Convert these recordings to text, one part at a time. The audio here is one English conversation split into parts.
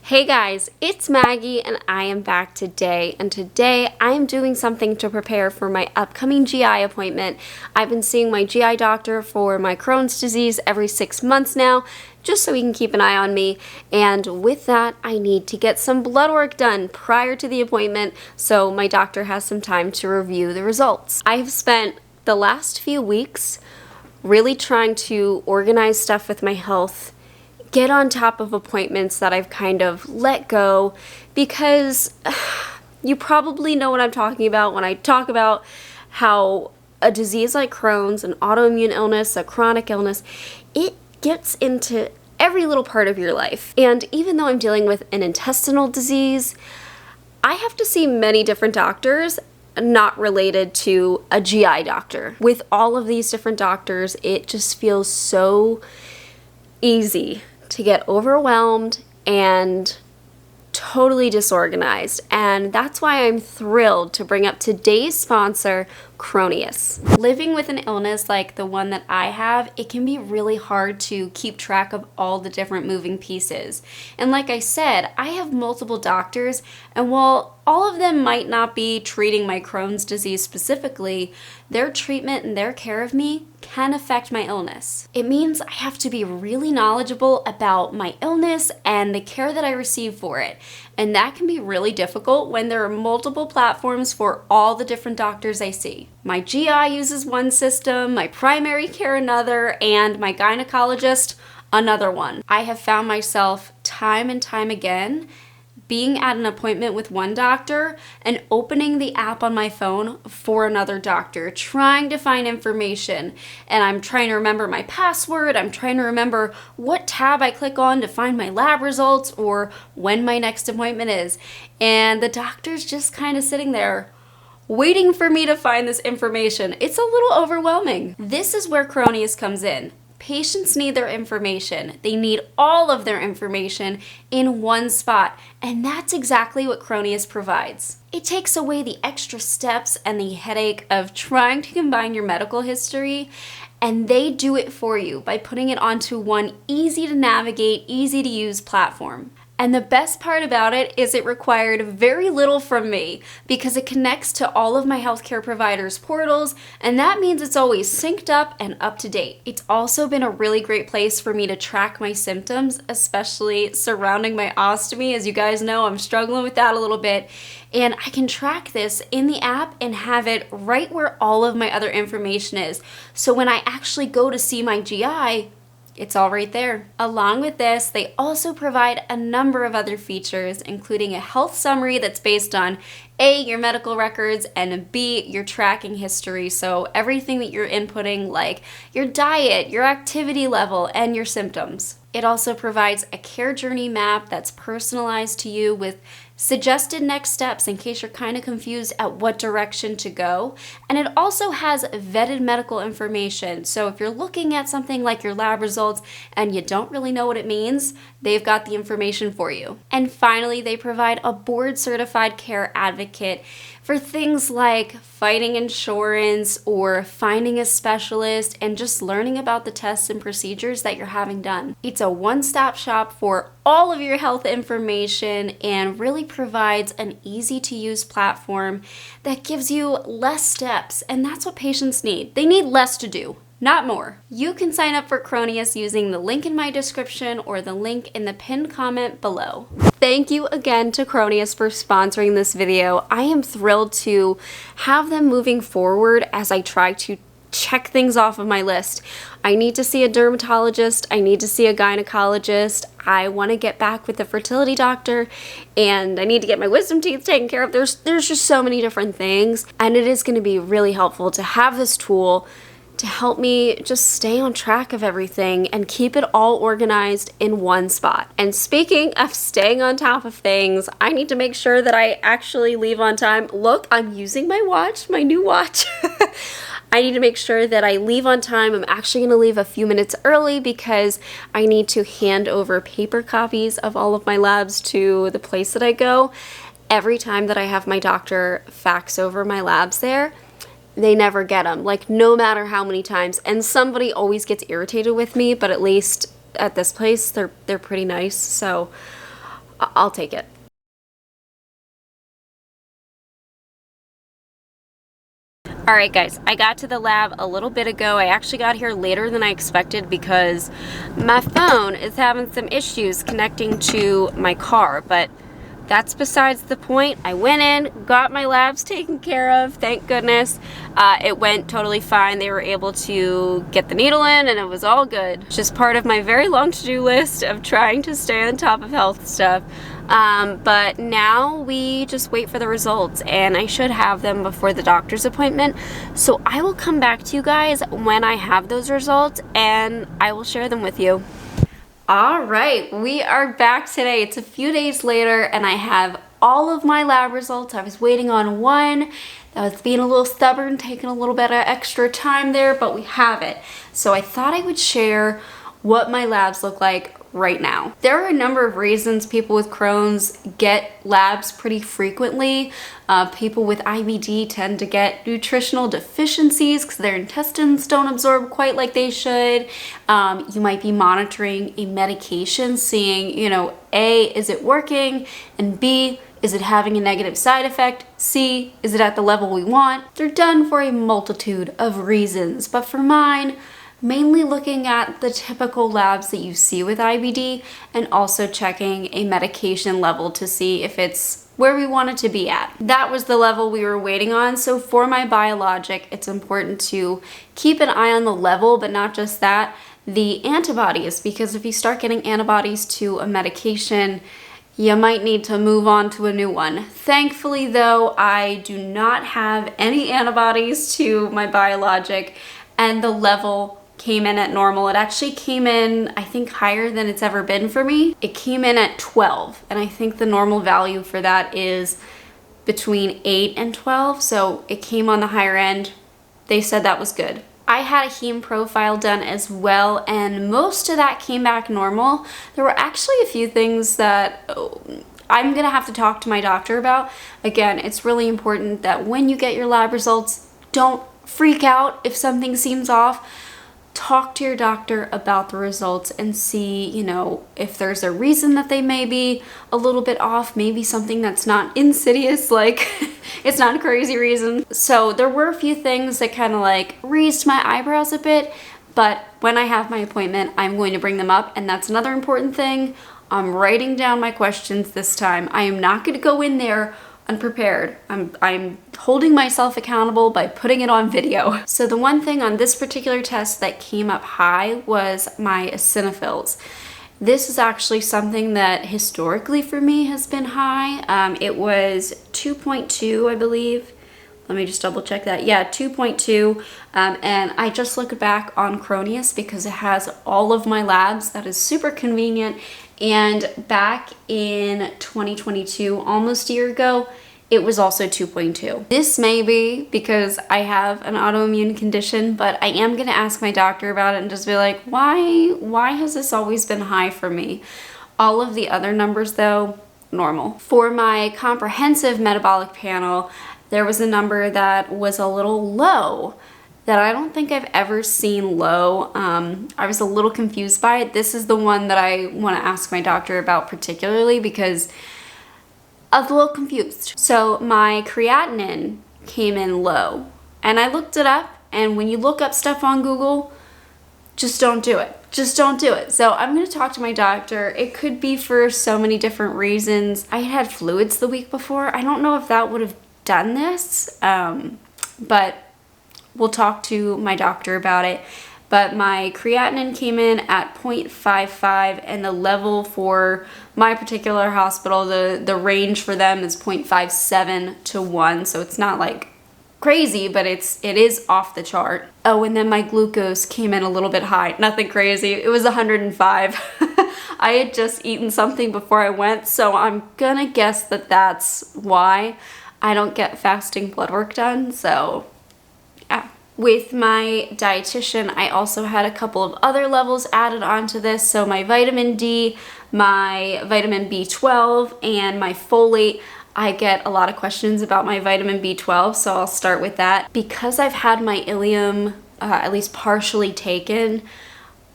Hey guys, it's Maggie and I am back today, and today I am doing something to prepare for my upcoming GI appointment. I've been seeing my GI doctor for my Crohn's disease every 6 months now, just so he can keep an eye on me, and with that I need to get some blood work done prior to the appointment so my doctor has some time to review the results. I have spent the last few weeks really trying to organize stuff with my health, get on top of appointments that I've kind of let go, because you probably know what I'm talking about when I talk about how a disease like Crohn's, an autoimmune illness, a chronic illness, it gets into every little part of your life. And even though I'm dealing with an intestinal disease, I have to see many different doctors not related to a GI doctor. With all of these different doctors, it just feels so easy to get overwhelmed and totally disorganized, and that's why I'm thrilled to bring up today's sponsor, Crohnius. Living with an illness like the one that I have, it can be really hard to keep track of all the different moving pieces. And like I said, I have multiple doctors, and while all of them might not be treating my Crohn's disease specifically, their treatment and their care of me can affect my illness. It means I have to be really knowledgeable about my illness and the care that I receive for it. And that can be really difficult when there are multiple platforms for all the different doctors I see. My GI uses one system, my primary care another, and my gynecologist another one. I have found myself time and time again being at an appointment with one doctor and opening the app on my phone for another doctor, trying to find information. And I'm trying to remember my password, I'm trying to remember what tab I click on to find my lab results or when my next appointment is. And the doctor's just kind of sitting there waiting for me to find this information. It's a little overwhelming. This is where Crohnius comes in. Patients need their information. They need all of their information in one spot, and that's exactly what Crohnius provides. It takes away the extra steps and the headache of trying to combine your medical history, and they do it for you by putting it onto one easy to navigate, easy to use platform. And the best part about it is it required very little from me because it connects to all of my healthcare providers' portals, and that means it's always synced up and up to date. It's also been a really great place for me to track my symptoms, especially surrounding my ostomy. As you guys know, I'm struggling with that a little bit, and I can track this in the app and have it right where all of my other information is. So when I actually go to see my GI, it's all right there. Along with this, they also provide a number of other features, including a health summary that's based on A, your medical records, and B, your tracking history. So everything that you're inputting, like your diet, your activity level, and your symptoms. It also provides a care journey map that's personalized to you with suggested next steps in case you're kind of confused at what direction to go. And it also has vetted medical information. So if you're looking at something like your lab results and you don't really know what it means, they've got the information for you. And finally, they provide a board-certified care advocate for things like fighting insurance or finding a specialist and just learning about the tests and procedures that you're having done. It's a one-stop shop for all of your health information and really provides an easy-to-use platform that gives you less steps, and that's what patients need. They need less to do, not more. You can sign up for Crohnius using the link in my description or the link in the pinned comment below. Thank you again to Crohnius for sponsoring this video. I am thrilled to have them moving forward as I try to check things off of my list. I need to see a dermatologist, I need to see a gynecologist, I want to get back with the fertility doctor, and I need to get my wisdom teeth taken care of. There's just so many different things, and it is going to be really helpful to have this tool to help me just stay on track of everything and keep it all organized in one spot. And speaking of staying on top of things, I need to make sure that I actually leave on time. Look, I'm using my watch, my new watch. I need to make sure that I leave on time. I'm actually going to leave a few minutes early because I need to hand over paper copies of all of my labs to the place that I go. Every time that I have my doctor fax over my labs there, they never get them, like no matter how many times. And somebody always gets irritated with me, but at least at this place, they're pretty nice. So I'll take it. Alright guys, I got to the lab a little bit ago. I actually got here later than I expected because my phone is having some issues connecting to my car, but that's besides the point. I went in, got my labs taken care of, thank goodness. It went totally fine. They were able to get the needle in and it was all good. It's just part of my very long to-do list of trying to stay on top of health stuff. But now we just wait for the results, and I should have them before the doctor's appointment. So I will come back to you guys when I have those results and I will share them with you. All right, we are back today. It's a few days later and I have all of my lab results. I was waiting on one that was being a little stubborn, taking a little bit of extra time there, but we have it. So I thought I would share what my labs look like right now. There are a number of reasons people with Crohn's get labs pretty frequently. People with IBD tend to get nutritional deficiencies because their intestines don't absorb quite like they should. You might be monitoring a medication, seeing, you know, A, is it working? And B, is it having a negative side effect? C, is it at the level we want? They're done for a multitude of reasons, but for mine, mainly looking at the typical labs that you see with IBD and also checking a medication level to see if it's where we want it to be at. That was the level we were waiting on. So for my biologic, it's important to keep an eye on the level, but not just that, the antibodies, because if you start getting antibodies to a medication, you might need to move on to a new one. Thankfully though, I do not have any antibodies to my biologic and the level came in at normal. It actually came in, I think, higher than it's ever been for me. It came in at 12, and I think the normal value for that is between 8 and 12, so it came on the higher end. They said that was good. I had a heme profile done as well, and most of that came back normal. There were actually a few things that I'm gonna have to talk to my doctor about. Again, it's really important that when you get your lab results, don't freak out if something seems off. Talk to your doctor about the results and see, you know, if there's a reason that they may be a little bit off, maybe something that's not insidious, like it's not a crazy reason. So there were a few things that kind of like raised my eyebrows a bit, but when I have my appointment, I'm going to bring them up, and that's another important thing. I'm writing down my questions this time. I am not going to go in there unprepared. I'm holding myself accountable by putting it on video. So the one thing on this particular test that came up high was my eosinophils. This is actually something that historically for me has been high. It was 2.2, I believe. Let me just double check that. Yeah, 2.2. And I just looked back on Crohnius because it has all of my labs. That is super convenient. And back in 2022, almost a year ago, it was also 2.2. This may be because I have an autoimmune condition, but I am gonna ask my doctor about it and just be like, why has this always been high for me? All of the other numbers though, normal. For my comprehensive metabolic panel, there was a number that was a little low that I don't think I've ever seen low. I was a little confused by it. This is the one that I want to ask my doctor about particularly because I was a little confused. So my creatinine came in low, and I looked it up, and when you look up stuff on Google, just don't do it. Just don't do it. So I'm going to talk to my doctor. It could be for so many different reasons. I had fluids the week before. I don't know if that would have done this, but we'll talk to my doctor about it. But my creatinine came in at 0.55, and the level for my particular hospital, the range for them is 0.57 to 1, so it's not like crazy, but it is off the chart. Oh, and then my glucose came in a little bit high. Nothing crazy. It was 105. I had just eaten something before I went, so I'm gonna guess that that's why I don't get fasting blood work done, so yeah. With my dietitian, I also had a couple of other levels added onto this. So my vitamin D, my vitamin B12, and my folate. I get a lot of questions about my vitamin B12, so I'll start with that. Because I've had my ileum at least partially taken,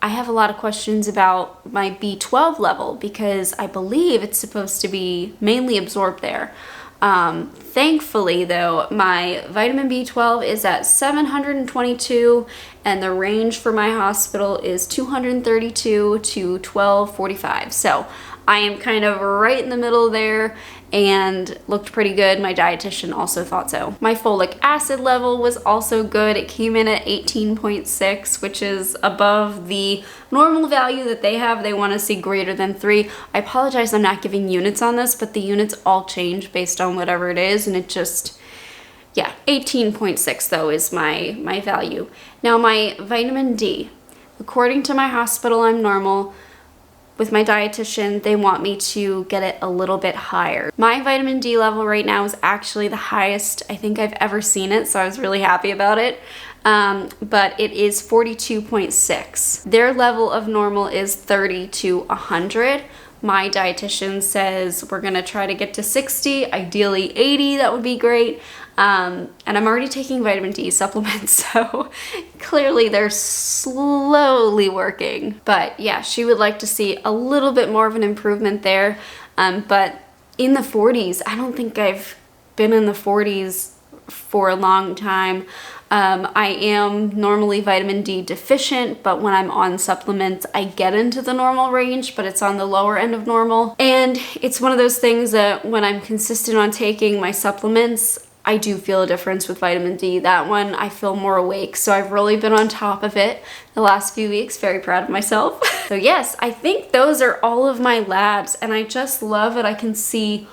I have a lot of questions about my B12 level because I believe it's supposed to be mainly absorbed there. Thankfully though, my vitamin B12 is at 722 and the range for my hospital is 232 to 1245. So I am kind of right in the middle there and looked pretty good. My dietitian also thought so. My folic acid level was also good. It came in at 18.6, which is above the normal value that they have. They want to see greater than 3. I apologize, I'm not giving units on this, but the units all change based on whatever it is, and it just, yeah, 18.6 though is my value. Now my vitamin D, according to my hospital, I'm normal. With my dietitian, they want me to get it a little bit higher. My vitamin D level right now is actually the highest I think I've ever seen it, so I was really happy about it. But it is 42.6. Their level of normal is 30 to 100. My dietitian says we're gonna try to get to 60, ideally 80, that would be great. And I'm already taking vitamin D supplements, so clearly they're slowly working. But yeah, she would like to see a little bit more of an improvement there. But in the 40s, I don't think I've been in the 40s for a long time. I am normally vitamin D deficient, but when I'm on supplements, I get into the normal range, but it's on the lower end of normal. And it's one of those things that when I'm consistent on taking my supplements, I do feel a difference with vitamin D. That one, I feel more awake. So I've really been on top of it the last few weeks. Very proud of myself. So yes, I think those are all of my labs, and I just love that I can see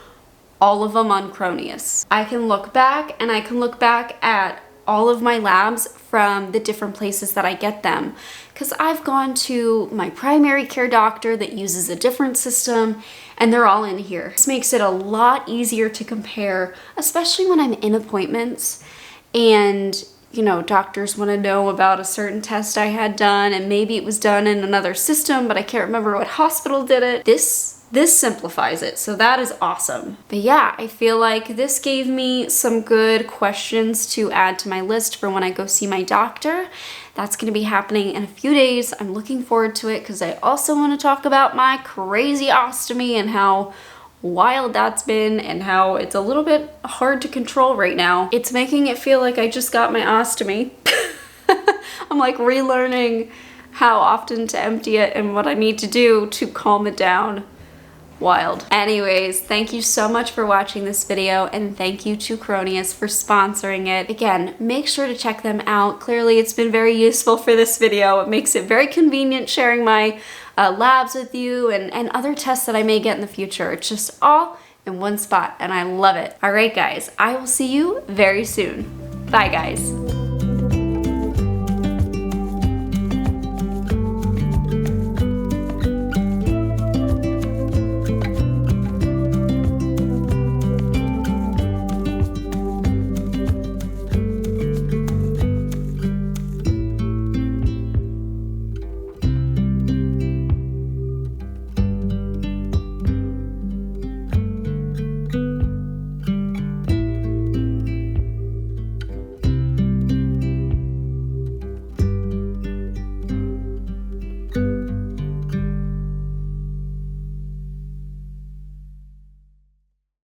all of them on Crohnius. I can look back, and I can look back at all of my labs from the different places that I get them. Because I've gone to my primary care doctor that uses a different system, and they're all in here. This makes it a lot easier to compare, especially when I'm in appointments and, you know, doctors want to know about a certain test I had done, and maybe it was done in another system, but I can't remember what hospital did it. This simplifies it, so that is awesome. But yeah, I feel like this gave me some good questions to add to my list for when I go see my doctor. That's gonna be happening in a few days. I'm looking forward to it because I also want to talk about my crazy ostomy and how wild that's been and how it's a little bit hard to control right now. It's making it feel like I just got my ostomy. I'm like relearning how often to empty it and what I need to do to calm it down. Wild. Anyways, thank you so much for watching this video, and thank you to Crohnius for sponsoring it. Again, make sure to check them out. Clearly it's been very useful for this video. It makes it very convenient sharing my labs with you and other tests that I may get in the future. It's just all in one spot and I love it. All right guys, I will see you very soon. Bye guys.